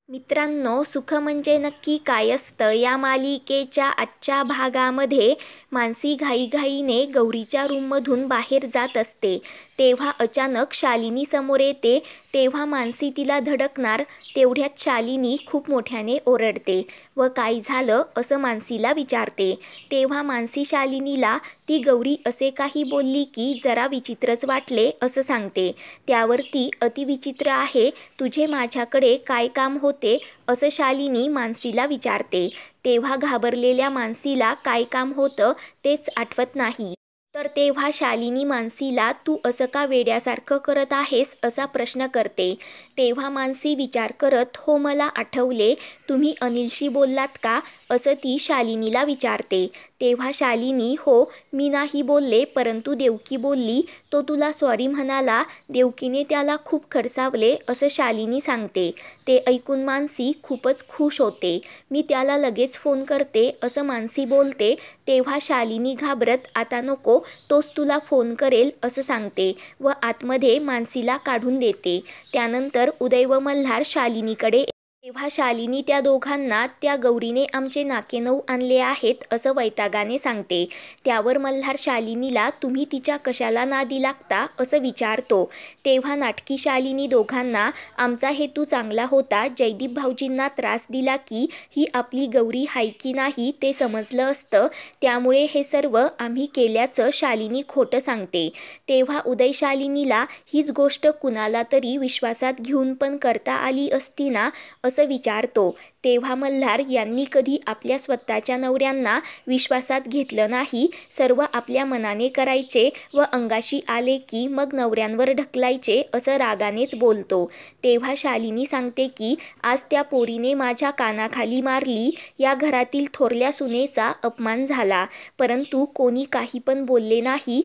मित्रांनो, सुख म्हणजे नक्की काय असतं या मालिकेच्या आजच्या भागामध्ये मानसी घाईघाईने गौरीच्या रूममधून बाहेर जात असते. तेव्हा अचानक शालिनी समोर येते. तेव्हा मानसी तिला धडकणार तेवढ्यात शालिनी खूप मोठ्याने ओरडते व काय झालं असं मानसीला विचारते. तेव्हा मानसी शालिनीला ती गौरी असे काही बोलली की जरा विचित्रच वाटले असं सांगते. त्यावर ती अतिविचित्र आहे, तुझे माझ्याकडे काय काम होते असं शालिनी मानसीला विचारते. तेव्हा घाबरलेल्या मानसीला काय काम होतं तेच आठवत नाही. तर तेव्हा शालिनी मानसीला तू असं का वेड्यासारखं करत आहेस असा प्रश्न करते. तेव्हा मानसी विचार करत हो मला आठवले, तुम्ही अनिलशी बोललात का असं ती शालिनीला विचारते. तेव्हा शालिनी हो मी नाही बोलले, परंतु देवकी बोलली, तो तुला सॉरी म्हणाला, देवकीने त्याला खूप खडसावले असं शालिनी सांगते. ते ऐकून मानसी खूपच खुश होते. मी त्याला लगेच फोन करते असं मानसी बोलते. तेव्हा शालिनी घाबरत आता नको, तोच तुला फोन करेल असं सांगते व आतमध्ये मानसीला काढून देते. त्यानंतर उदय व मल्हार शालिनीकडे. तेव्हा शालिनी त्या दोघांना त्या गौरीने आमचे नाके नऊ आणले आहेत असं वैतागाने सांगते. त्यावर मल्हार शालिनीला तुम्ही तिच्या कशाला नादी लागता असं विचारतो. तेव्हा नाटकी शालिनी दोघांना आमचा हेतू चांगला होता, जयदीप भाऊजींना त्रास दिला की ही आपली गौरी हाय की नाही ते समजलं असतं, त्यामुळे हे सर्व आम्ही केल्याचं शालिनी खोटं सांगते. तेव्हा उदय शालिनीला हीच गोष्ट कुणाला तरी विश्वासात घेऊन पण करता आली असती ना असं विचारतो. तेव्हा मल्हार यांनी कधी आपल्या स्वतःच्या नवऱ्यांना विश्वासात घेतलं नाही, सर्व आपल्या मनाने करायचे व अंगाशी आले की मग नवऱ्यांवर ढकलायचे असं रागानेच बोलतो. तेव्हा शालिनी सांगते की आज त्या पोरीने माझ्या कानाखाली मारली, या घरातील थोरल्या सुनेचा अपमान झाला, परंतु कोणी काही पण बोलले नाही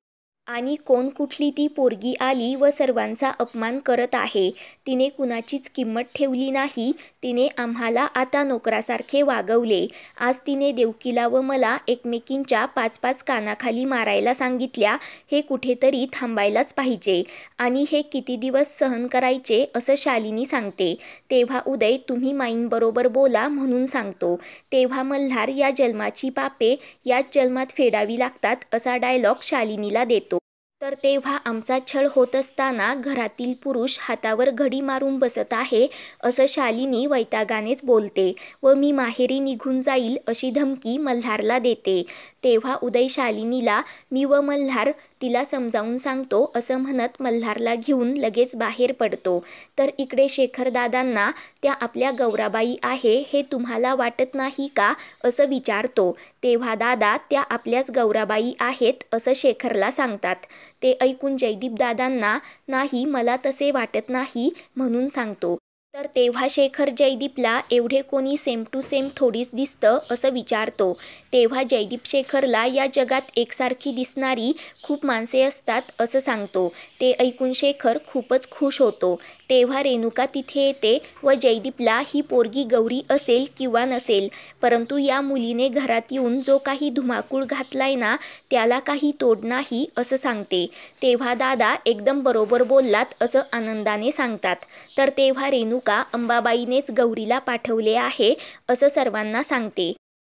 आणि कोण कुठली ती पोरगी आली व सर्वांचा अपमान करत आहे. तिने कुणाचीच किंमत ठेवली नाही, तिने आम्हाला आता नोकरासारखे वागवले. आज तिने देवकीला व मला एकमेकींच्या 5-5 कानाखाली मारायला सांगितल्या, हे कुठेतरी थांबायलाच पाहिजे आणि हे किती दिवस सहन करायचे असं शालिनी सांगते. तेव्हा उदय तुम्ही माईंबरोबर बोला म्हणून सांगतो. तेव्हा मल्हार या जन्माची पापे याच जन्मात फेडावी लागतात असा डायलॉग शालिनीला देतो. तर तेव्हा आमचा छळ होत असताना घरातील पुरुष हातावर घडी मारून बसत आहे असं शालिनी वैतागानेच बोलते व मी माहेरी निघून जाईल अशी धमकी मल्हारला देते. तेव्हा उदय शालिनीला मी व मल्हार तिला समजावून सांगतो असं म्हणत मल्हारला घेऊन लगेच बाहेर पडतो. तर इकडे शेखरदादांना त्या आपल्या गौराबाई आहे हे तुम्हाला वाटत नाही का असं विचारतो. तेव्हा दादा त्या आपल्याच गौराबाई आहेत असं शेखरला सांगतात. ते ऐकून जयदीप दादांना नाही मला तसे वाटत नाही म्हणून सांगतो. तर तेव्हा शेखर जयदीपला एवढे कोणी सेम टू सेम थोडीच दिसतं असं विचारतो. तेव्हा जयदीप शेखरला या जगात एकसारखी दिसणारी खूप माणसे असतात असं सांगतो. ते ऐकून शेखर खूपच खुश होतो. तेव्हा रेणुका तिथे येते व जयदीपला ही पोरगी गौरी असेल किंवा नसेल, परंतु या मुलीने घरात येऊन जो काही धुमाकूळ घातलाय ना त्याला काही तोड नाही असं सांगते. तेव्हा दादा एकदम बरोबर बोललात असं आनंदाने सांगतात. तर तेव्हा रेणुका अंबाबाईनेच गौरीला पाठवले आहे असं सर्वांना सांगते.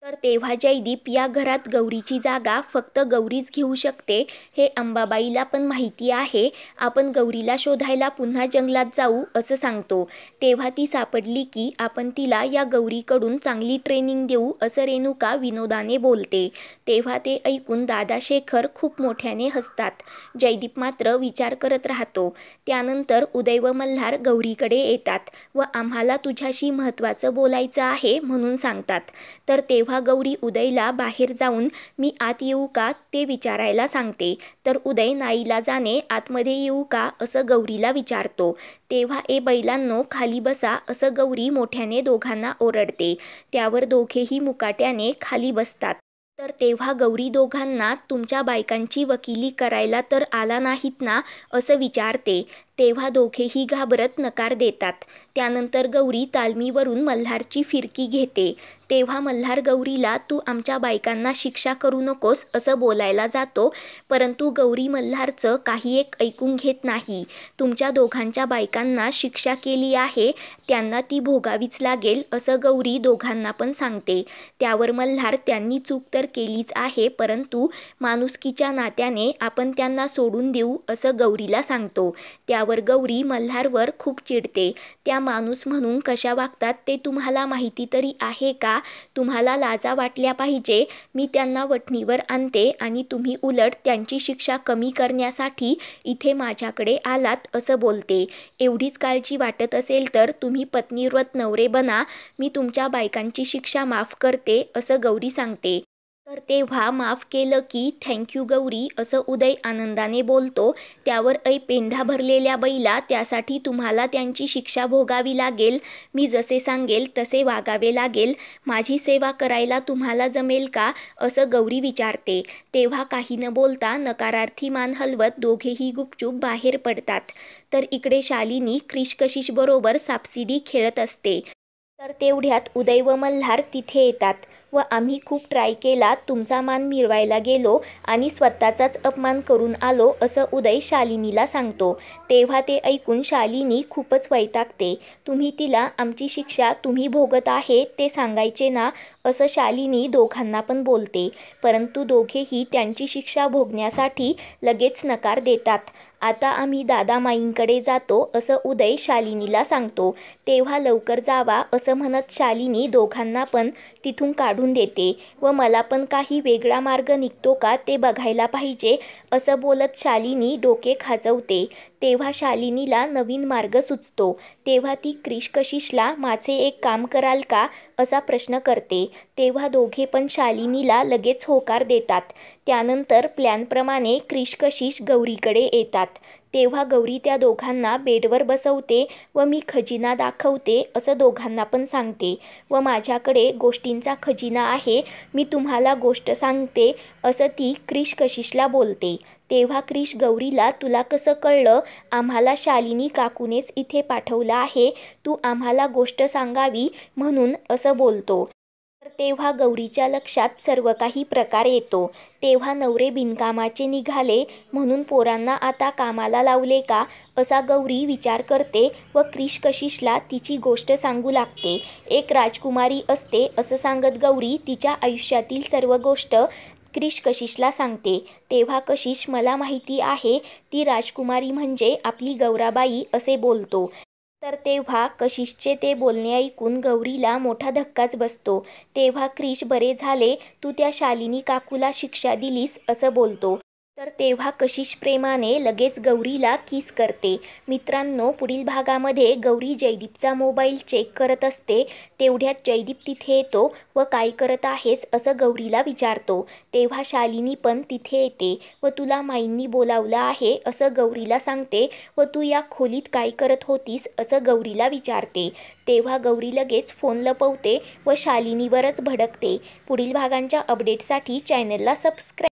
तर तेव्हा जयदीप या घरात गौरीची जागा फक्त गौरीच घेऊ शकते हे अंबाबाईला पण माहिती आहे, आपण गौरीला शोधायला पुन्हा जंगलात जाऊ असं सांगतो. तेव्हा ती सापडली की आपण तिला या गौरीकडून चांगली ट्रेनिंग देऊ असं रेणुका विनोदाने बोलते. तेव्हा ते ऐकून दादा शेखर खूप मोठ्याने हसतात. जयदीप मात्र विचार करत राहतो. त्यानंतर उदय व मल्हार गौरीकडे येतात व आम्हाला तुझ्याशी महत्त्वाचं बोलायचं आहे म्हणून सांगतात. तर तेव्हा गौरी उदयला बाहेर जाऊन मी आत येऊ का ते विचारायला सांगते. तर उदय नाईलाजाने आतमध्ये येऊ का असं गौरीला विचारतो. तेव्हा ए बैलांनो खाली बसा असं गौरी मोठ्याने दोघांना ओरडते. त्यावर दोघेही मुकाट्याने खाली बसतात. तर तेव्हा गौरी दोघांना तुमच्या बायकांची वकिली करायला तर आला नाहीत ना असं विचारते. तेव्हा दोघेही घाबरत नकार देतात. त्यानंतर गौरी तालमीवरून मल्हारची फिरकी घेते. तेव्हा मल्हार गौरीला तू आमच्या बायकांना शिक्षा करू नकोस असं बोलायला जातो, परंतु गौरी मल्हारचं काही एक ऐकून घेत नाही. तुमच्या दोघांच्या बायकांना शिक्षा केली आहे, त्यांना ती भोगावीच लागेल असं गौरी दोघांना पण सांगते. त्यावर मल्हार त्यांनी चूक तर केलीच आहे, परंतु माणुसकीच्या नात्याने आपण त्यांना सोडून देऊ असं गौरीला सांगतो. त्यावर गौरी मल्हारवर खूप चिडते. त्या माणूस म्हणून कशा वागतात ते तुम्हाला माहिती तरी आहे का? तुम्हाला लाजा वाटल्या पाहिजे. मी त्यांना वठणीवर आणते आणि तुम्ही उलट त्यांची शिक्षा कमी करण्यासाठी इथे माझ्याकडे आलात असं बोलते. एवढीच काळजी वाटत असेल तर तुम्ही पत्नीव्रत नवरे बना, मी तुमच्या बायकांची शिक्षा माफ करते असं गौरी सांगते. तर तेव्हा माफ केलं की थँक्यू गौरी असं उदय आनंदाने बोलतो. त्यावर ऐ पेंढा भरलेल्या बैला, त्यासाठी तुम्हाला त्यांची शिक्षा भोगावी लागेल. मी जसे सांगेल तसे वागावे लागेल. माझी सेवा करायला तुम्हाला जमेल का असं गौरी विचारते. तेव्हा काही न बोलता नकारार्थी मान हलवत दोघेही गुपचूप बाहेर पडतात. तर इकडे शालिनी क्रिश बरोबर सापशिडी खेळत असते. तर तेवढ्यात उदय व मल्हार तिथे येतात व आम्ही खूप ट्राय केला, तुमचा मान मिरवायला गेलो आणि स्वतःचाच अपमान करून आलो असं उदय शालिनीला सांगतो. तेव्हा ते ऐकून शालिनी खूपच वैतागते. तुम्ही तिला आमची शिक्षा तुम्ही भोगत आहे ते सांगायचे ना असं शालिनी दोघांना पण बोलते, परंतु दोघेही त्यांची शिक्षा भोगण्यासाठी लगेच नकार देतात. आता आम्ही दादामाईंकडे जातो असं उदय शालिनीला सांगतो. तेव्हा लवकर जावा असं म्हणत शालिनी दोघांना पण तिथून काढून देते व मला पण काही वेगळा मार्ग निघतो का ते बघायला पाहिजे असं बोलत शालिनी डोके खाजवते. तेव्हा शालिनीला नवीन मार्ग सुचतो. तेव्हा ती क्रिश-कशिशला माझे एक काम कराल का असा प्रश्न करते. तेव्हा दोघे पण शालिनीला लगेच होकार देतात. त्यानंतर प्लॅनप्रमाणे क्रिश-कशिश गौरीकडे येतात. तेव्हा गौरी त्या दोघांना बेडवर बसवते व मी खजिना दाखवते असं दोघांना पण सांगते व माझ्याकडे गोष्टींचा खजिना आहे, मी तुम्हाला गोष्ट सांगते असं ती क्रिश-कशिशला बोलते. तेव्हा क्रिश गौरीला तुला कसं कळलं? आम्हाला शालिनी काकूनेच इथे पाठवलं आहे, तू आम्हाला गोष्ट सांगावी म्हणून असं बोलतो. तर तेव्हा गौरीच्या लक्षात सर्व काही प्रकार येतो. तेव्हा नवरे बिनकामाचे निघाले म्हणून पोरांना आता कामाला लावले का असा गौरी विचार करते व क्रिश-कशिशला तिची गोष्ट सांगू लागते. एक राजकुमारी असते असं सांगत गौरी तिच्या आयुष्यातील सर्व गोष्ट क्रिश-कशिशला सांगते. तेव्हा कशिश मला माहिती आहे, ती राजकुमारी म्हणजे आपली गौराबाई असे बोलतो. तर तेव्हा कशिशचे ते बोलणे ऐकून गौरीला मोठा धक्काच बसतो. तेव्हा क्रिश बरे झाले, तू त्या शालिनी काकूला शिक्षा दिलीस असं बोलतो. तर तेव्हा कशिश प्रेमाने लगेच गौरीला किस करते. मित्रांनो, पुढील भागामध्ये गौरी जयदीपचा मोबाईल चेक करत असते. तेवढ्यात जयदीप तिथे येतो व काय करत आहेस असं गौरीला विचारतो. तेव्हा शालिनी पण तिथे येते व तुला माईंनी बोलावलं आहे असं गौरीला सांगते व तू या खोलीत काय करत होतीस असं गौरीला विचारते. तेव्हा गौरी लगेच फोन लपवते व शालिनीवरच भडकते. पुढील भागांच्या अपडेटसाठी चॅनलला सबस्क्राईब